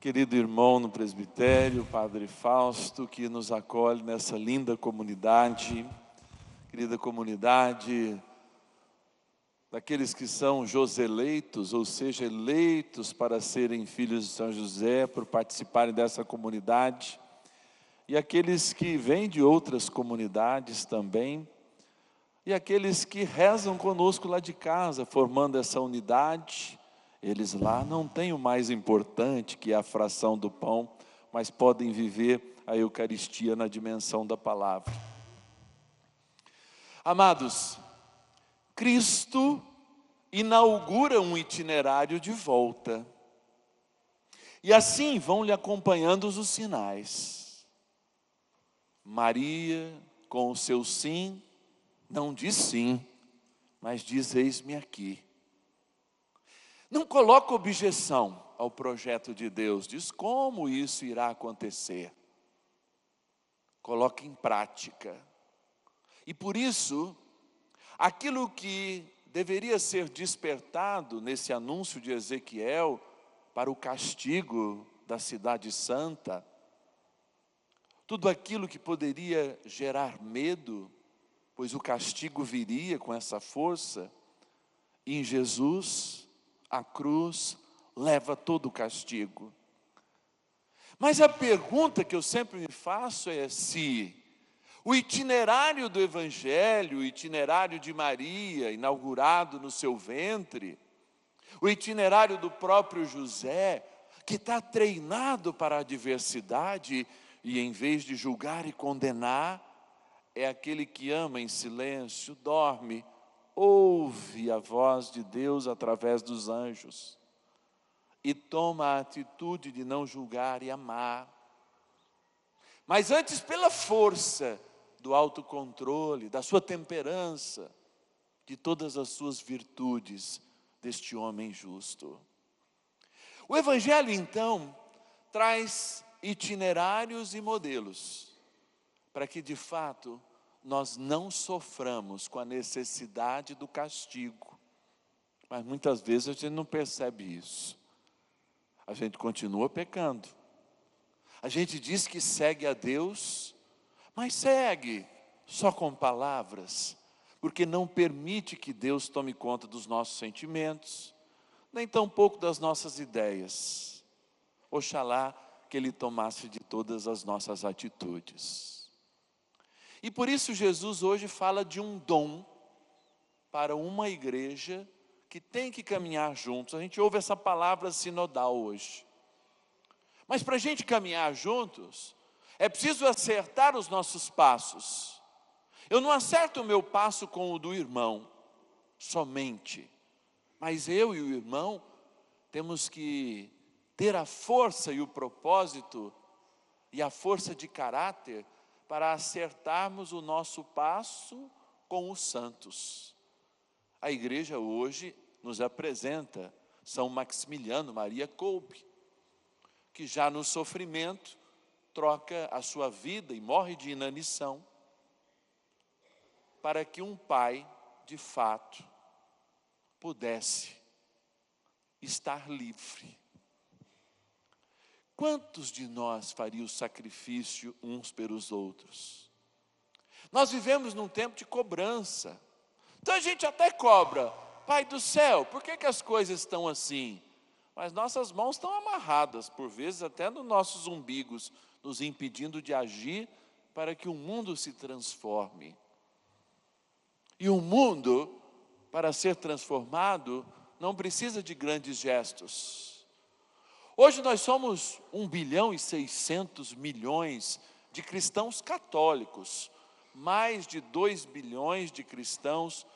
Querido irmão no presbitério, Padre Fausto, que nos acolhe nessa linda comunidade, querida comunidade daqueles que são joseleitos, ou seja, eleitos para serem filhos de São José, por participarem dessa comunidade, e aqueles que vêm de outras comunidades também, e aqueles que rezam conosco lá de casa, formando essa unidade. Eles lá não têm o mais importante, que é a fração do pão, mas podem viver a Eucaristia na dimensão da palavra. Amados, Cristo inaugura um itinerário de volta. E assim vão lhe acompanhando os sinais. Maria, com o seu sim, não diz sim, mas diz eis-me aqui. Não coloca objeção ao projeto de Deus, diz como isso irá acontecer. Coloca em prática. E por isso, aquilo que deveria ser despertado nesse anúncio de Ezequiel para o castigo da cidade santa, tudo aquilo que poderia gerar medo, pois o castigo viria com essa força, em Jesus, a cruz leva todo o castigo. Mas a pergunta que eu sempre me faço é se o itinerário do Evangelho, o itinerário de Maria, inaugurado no seu ventre, o itinerário do próprio José, que está treinado para a adversidade, e em vez de julgar e condenar, é aquele que ama em silêncio, dorme, ouve a voz de Deus através dos anjos e toma a atitude de não julgar e amar. Mas antes, pela força do autocontrole, da sua temperança, de todas as suas virtudes deste homem justo. O Evangelho, então, traz itinerários e modelos para que, de fato, nós não soframos com a necessidade do castigo. Mas muitas vezes a gente não percebe isso. A gente continua pecando. A gente diz que segue a Deus, mas segue só com palavras, porque não permite que Deus tome conta dos nossos sentimentos, nem tampouco das nossas ideias. Oxalá que Ele tomasse de todas as nossas atitudes. E por isso Jesus hoje fala de um dom para uma igreja que tem que caminhar juntos. A gente ouve essa palavra sinodal hoje. Mas para a gente caminhar juntos, é preciso acertar os nossos passos. Eu não acerto o meu passo com o do irmão, somente. Mas eu e o irmão temos que ter a força e o propósito e a força de caráter para acertarmos o nosso passo com os santos. A igreja hoje nos apresenta São Maximiliano Maria Kolbe, que já no sofrimento troca a sua vida e morre de inanição, para que um pai, de fato, pudesse estar livre. Quantos de nós faria o sacrifício uns pelos outros? Nós vivemos num tempo de cobrança. Então a gente até cobra, Pai do céu, por que as coisas estão assim? Mas nossas mãos estão amarradas, por vezes até nos nossos umbigos, nos impedindo de agir para que o mundo se transforme. E o mundo, para ser transformado, não precisa de grandes gestos. Hoje nós somos 1,6 bilhão de cristãos católicos, mais de 2 bilhões de cristãos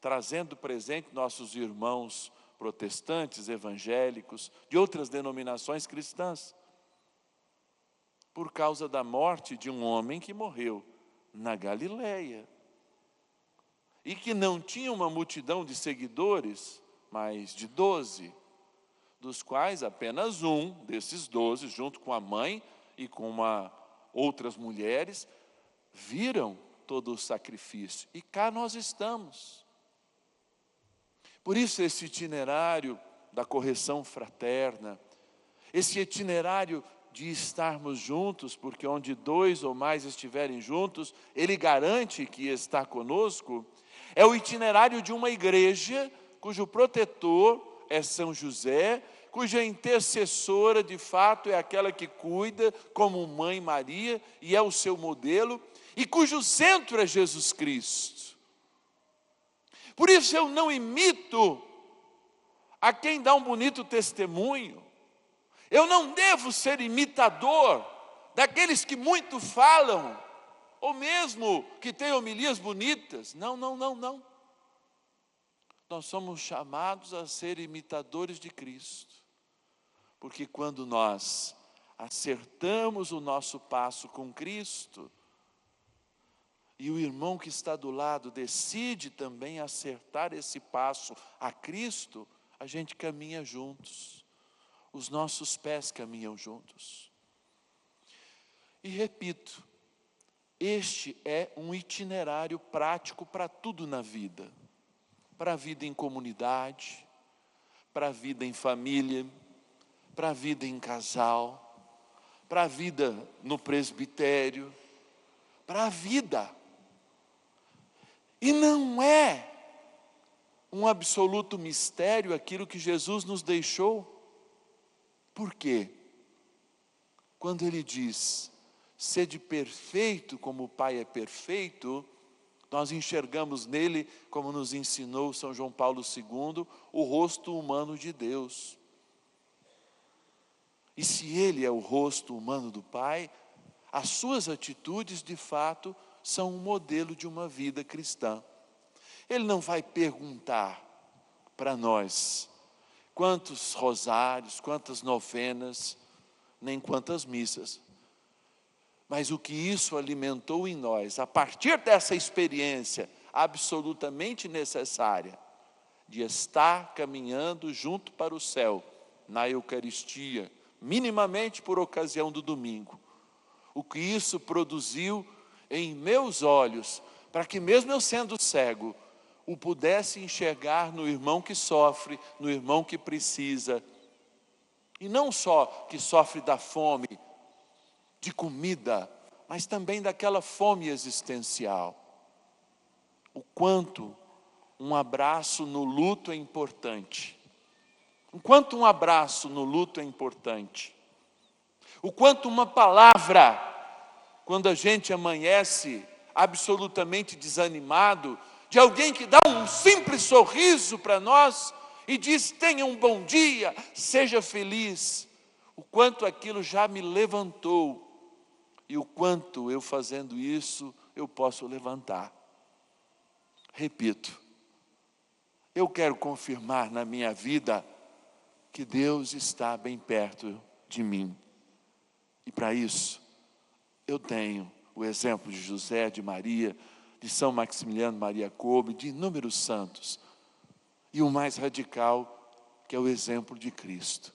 trazendo presente nossos irmãos protestantes, evangélicos, de outras denominações cristãs, por causa da morte de um homem que morreu na Galileia, e que não tinha uma multidão de seguidores, mas de 12, dos quais apenas um desses 12, junto com a mãe e com outras mulheres, viram todo o sacrifício. E cá nós estamos. Por isso esse itinerário da correção fraterna, esse itinerário de estarmos juntos, porque onde 2 ou mais estiverem juntos, Ele garante que está conosco, é o itinerário de uma igreja cujo protetor é São José, cuja intercessora de fato é aquela que cuida como mãe Maria e é o seu modelo, e cujo centro é Jesus Cristo. Por isso eu não imito a quem dá um bonito testemunho. Eu não devo ser imitador daqueles que muito falam, ou mesmo que têm homilias bonitas. Não. Nós somos chamados a ser imitadores de Cristo. Porque quando nós acertamos o nosso passo com Cristo, e o irmão que está do lado decide também acertar esse passo a Cristo, a gente caminha juntos. Os nossos pés caminham juntos. E repito, este é um itinerário prático para tudo na vida. Para a vida em comunidade, para a vida em família, para a vida em casal, para a vida no presbitério, para a vida. E não é um absoluto mistério aquilo que Jesus nos deixou. Por quê? Quando Ele diz, sede perfeito como o Pai é perfeito, nós enxergamos nele, como nos ensinou São João Paulo II, o rosto humano de Deus. E se Ele é o rosto humano do Pai, as suas atitudes de fato são um modelo de uma vida cristã. Ele não vai perguntar para nós quantos rosários, quantas novenas, nem quantas missas. Mas o que isso alimentou em nós, a partir dessa experiência absolutamente necessária, de estar caminhando junto para o céu, na Eucaristia, minimamente por ocasião do domingo. O que isso produziu em meus olhos, para que mesmo eu sendo cego, o pudesse enxergar no irmão que sofre, no irmão que precisa. E não só que sofre da fome, de comida, mas também daquela fome existencial. O quanto um abraço no luto é importante. O quanto um abraço no luto é importante. O quanto uma palavra, quando a gente amanhece absolutamente desanimado, de alguém que dá um simples sorriso para nós e diz, tenha um bom dia, seja feliz. O quanto aquilo já me levantou e o quanto eu fazendo isso, eu posso levantar. Repito, eu quero confirmar na minha vida que Deus está bem perto de mim. E para isso, eu tenho o exemplo de José, de Maria, de São Maximiliano Maria Kolbe, de inúmeros santos. E o mais radical, que é o exemplo de Cristo.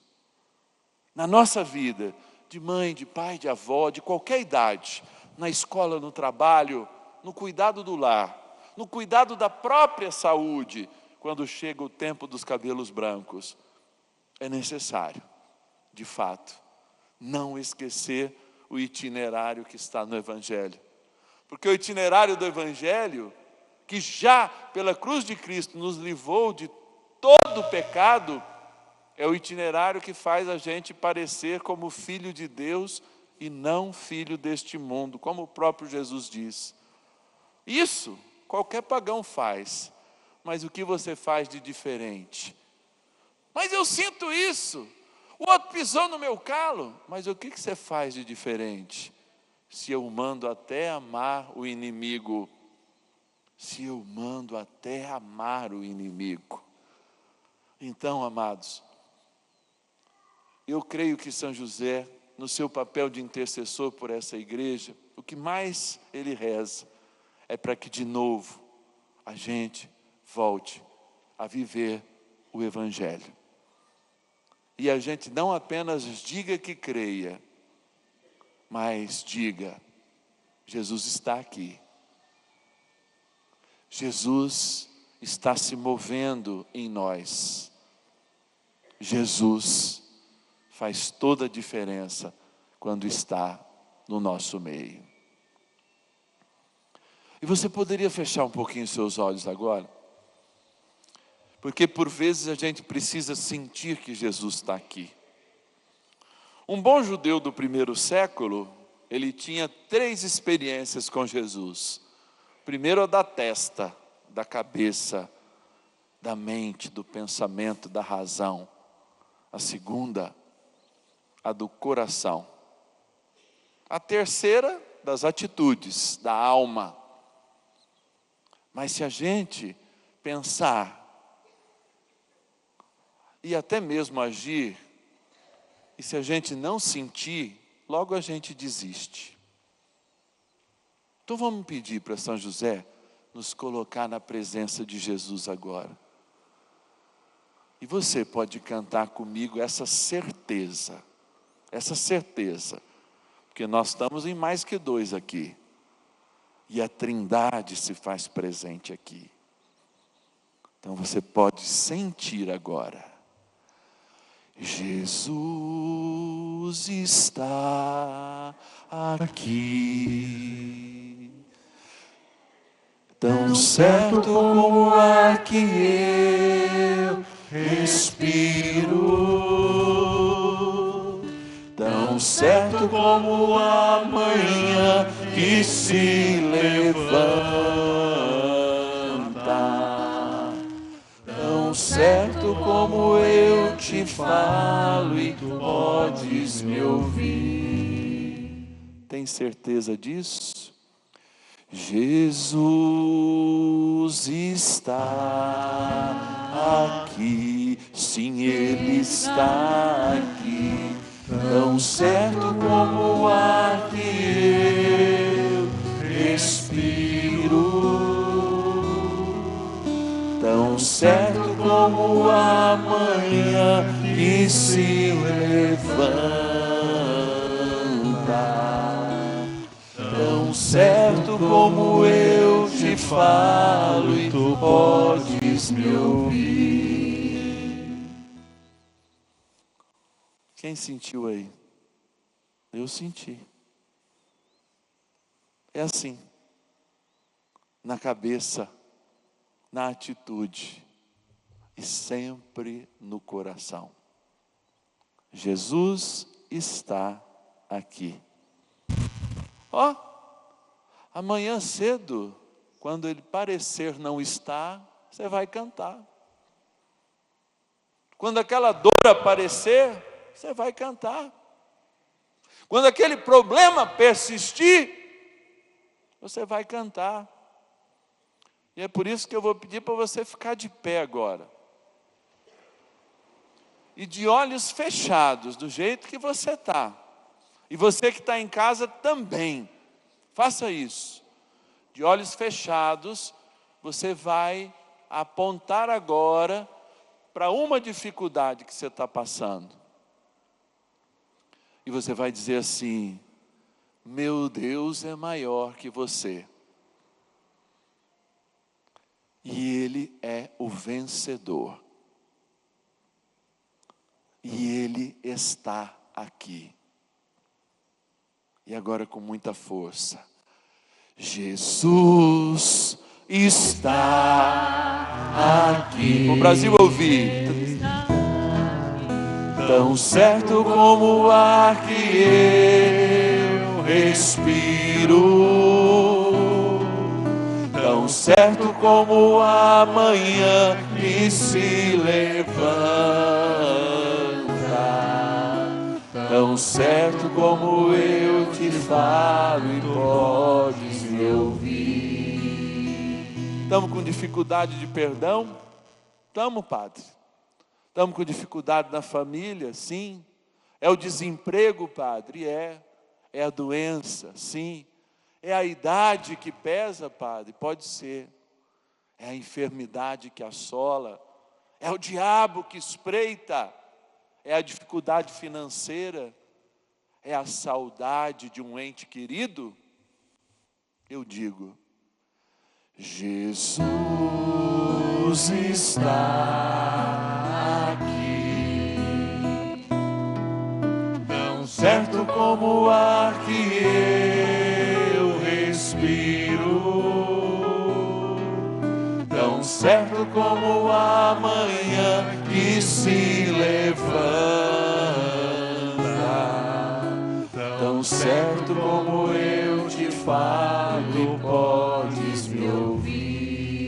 Na nossa vida, de mãe, de pai, de avó, de qualquer idade, na escola, no trabalho, no cuidado do lar, no cuidado da própria saúde, quando chega o tempo dos cabelos brancos, é necessário, de fato, não esquecer o itinerário que está no Evangelho. Porque o itinerário do Evangelho, que já pela cruz de Cristo nos livrou de todo o pecado, é o itinerário que faz a gente parecer como filho de Deus e não filho deste mundo, como o próprio Jesus diz. Isso qualquer pagão faz, mas o que você faz de diferente? Mas eu sinto isso, o outro pisou no meu calo, mas o que você faz de diferente? Se eu mando até amar o inimigo, se eu mando até amar o inimigo. Então, amados, eu creio que São José, no seu papel de intercessor por essa igreja, o que mais ele reza é para que de novo a gente volte a viver o Evangelho. E a gente não apenas diga que creia, mas diga, Jesus está aqui. Jesus está se movendo em nós. Jesus faz toda a diferença quando está no nosso meio. E você poderia fechar um pouquinho seus olhos agora? Porque por vezes a gente precisa sentir que Jesus está aqui. Um bom judeu do primeiro século, ele tinha 3 experiências com Jesus. Primeiro, a da testa, da cabeça, da mente, do pensamento, da razão. A segunda, a do coração. A terceira, das atitudes, da alma. Mas se a gente pensar e até mesmo agir, e se a gente não sentir, logo a gente desiste. Então vamos pedir para São José nos colocar na presença de Jesus agora. E você pode cantar comigo essa certeza, porque nós estamos em mais que 2 aqui. E a Trindade se faz presente aqui. Então você pode sentir agora. Jesus está aqui, tão certo como o ar que eu respiro, tão certo como a manhã que se levanta, tão certo como eu te falo e tu podes me ouvir. Tem certeza disso? Jesus está aqui, sim, Ele está aqui, tão certo como o ar que eu respiro, tão certo como a manhã que se levanta, tão certo como eu te falo e tu podes me ouvir. Quem sentiu aí? Eu senti. É assim, na cabeça, na atitude e sempre no coração. Jesus está aqui. Ó, amanhã cedo, quando Ele parecer não estar, você vai cantar. Quando aquela dor aparecer, você vai cantar. Quando aquele problema persistir, você vai cantar. E é por isso que eu vou pedir para você ficar de pé agora. E de olhos fechados, do jeito que você está. E você que está em casa também. Faça isso. De olhos fechados, você vai apontar agora para uma dificuldade que você está passando. E você vai dizer assim: meu Deus é maior que você. E Ele é o vencedor. E Ele está aqui. E agora com muita força. Jesus está aqui. O Brasil ouvir. Tão certo como o ar que eu respiro, tão certo como a manhã que se levanta, tão certo como eu te falo e podes me ouvir. Estamos com dificuldade de perdão? Estamos, Padre. Estamos com dificuldade na família? Sim. É o desemprego, Padre? É. É a doença? Sim. É a idade que pesa, Padre? Pode ser. É a enfermidade que assola. É o diabo que espreita. É a dificuldade financeira. É a saudade de um ente querido? Eu digo, Jesus está aqui, certo como o ar que eu respiro, tão certo como a manhã que se levanta, tão certo como eu te falo, podes me ouvir.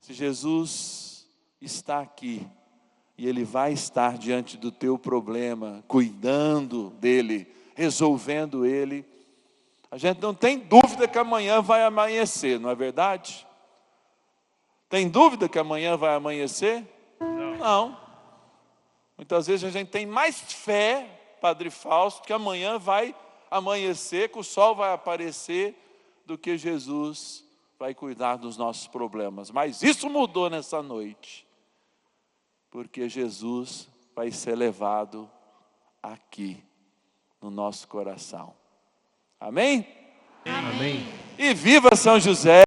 Se Jesus está aqui, e Ele vai estar diante do teu problema, cuidando dele, resolvendo ele, a gente não tem dúvida que amanhã vai amanhecer, não é verdade? Tem dúvida que amanhã vai amanhecer? Não. Muitas vezes a gente tem mais fé, Padre Fausto, que amanhã vai amanhecer, que o sol vai aparecer, do que Jesus vai cuidar dos nossos problemas. Mas isso mudou nessa noite, porque Jesus vai ser levado aqui, no nosso coração. Amém? Amém. E viva São José!